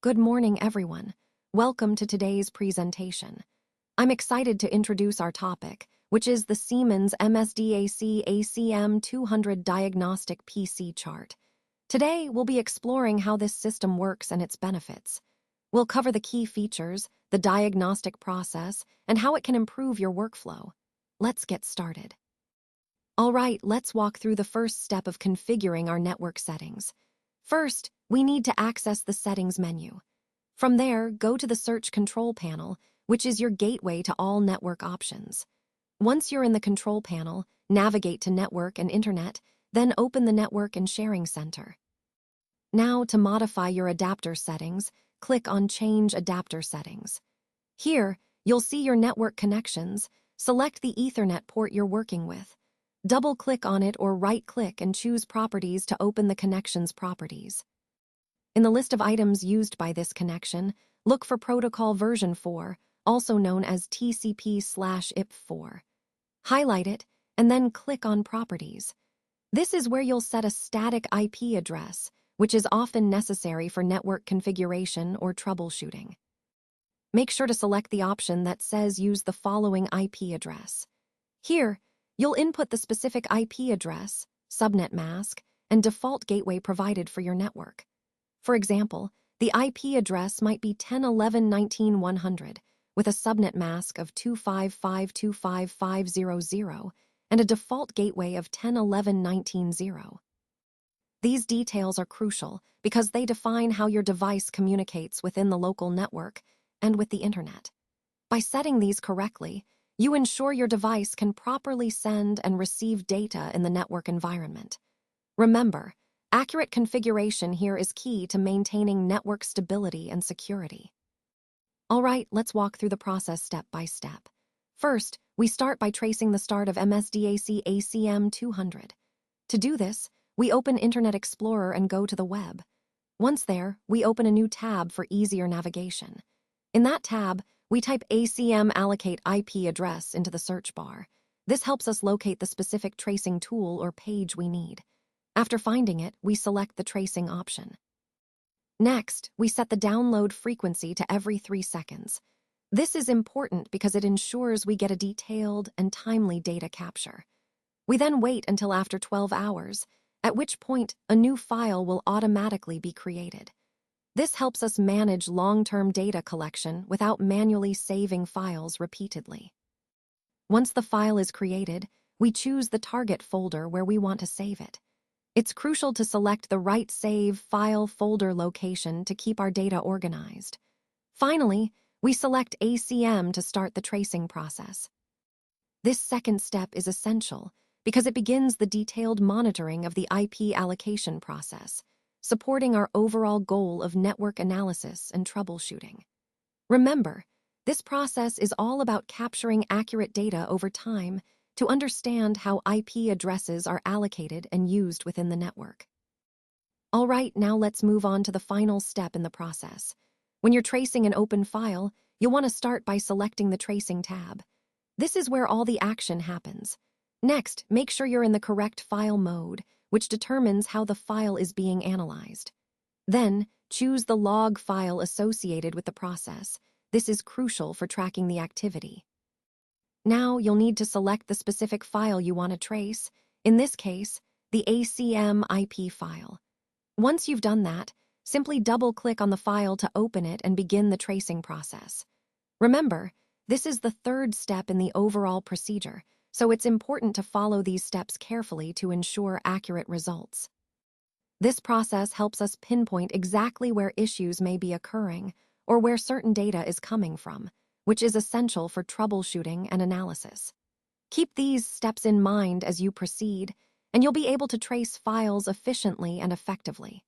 Good morning, everyone. Welcome to today's presentation. I'm excited to introduce our topic, which is the Siemens MSDAC ACM200 Diagnostic PC Chart. Today, we'll be exploring how this system works and its benefits. We'll cover the key features, the diagnostic process, and how it can improve your workflow. Let's get started. All right, let's walk through the first step of configuring our network settings. First, we need to access the Settings menu. From there, go to the Search Control Panel, which is your gateway to all network options. Once you're in the Control Panel, navigate to Network and Internet, then open the Network and Sharing Center. Now, to modify your adapter settings, click on Change Adapter Settings. Here, you'll see your network connections. Select the Ethernet port you're working with. Double-click on it or right-click and choose Properties to open the connection's properties. In the list of items used by this connection, look for Protocol Version 4, also known as TCP/IP4. Highlight it, and then click on Properties. This is where you'll set a static IP address, which is often necessary for network configuration or troubleshooting. Make sure to select the option that says use the following IP address. Here, you'll input the specific IP address, subnet mask, and default gateway provided for your network. For example, the IP address might be 10.11.19.100 with a subnet mask of 255.255.500 and a default gateway of 10.11.19.0. These details are crucial because they define how your device communicates within the local network and with the Internet. By setting these correctly, you ensure your device can properly send and receive data in the network environment. Remember, accurate configuration here is key to maintaining network stability and security. All right, let's walk through the process step by step. First, we start by tracing the start of MSDAC ACM200. To do this, we open Internet Explorer and go to the web. Once there, we open a new tab for easier navigation. In that tab, we type ACM allocate IP address into the search bar. This helps us locate the specific tracing tool or page we need. After finding it, we select the tracing option. Next, we set the download frequency to every 3 seconds. This is important because it ensures we get a detailed and timely data capture. We then wait until after 12 hours, at which point a new file will automatically be created. This helps us manage long-term data collection without manually saving files repeatedly. Once the file is created, we choose the target folder where we want to save it. It's crucial to select the right save file folder location to keep our data organized. Finally, we select ACM to start the tracing process. This second step is essential because it begins the detailed monitoring of the IP allocation process, supporting our overall goal of network analysis and troubleshooting. Remember, this process is all about capturing accurate data over time to understand how IP addresses are allocated and used within the network. All right, now let's move on to the final step in the process. When you're tracing an open file, you'll want to start by selecting the Tracing tab. This is where all the action happens. Next, make sure you're in the correct file mode, which determines how the file is being analyzed. Then, choose the log file associated with the process. This is crucial for tracking the activity. Now, you'll need to select the specific file you want to trace, in this case, the ACM IP file. Once you've done that, simply double-click on the file to open it and begin the tracing process. Remember, this is the third step in the overall procedure, so it's important to follow these steps carefully to ensure accurate results. This process helps us pinpoint exactly where issues may be occurring or where certain data is coming from, which is essential for troubleshooting and analysis. Keep these steps in mind as you proceed, and you'll be able to trace files efficiently and effectively.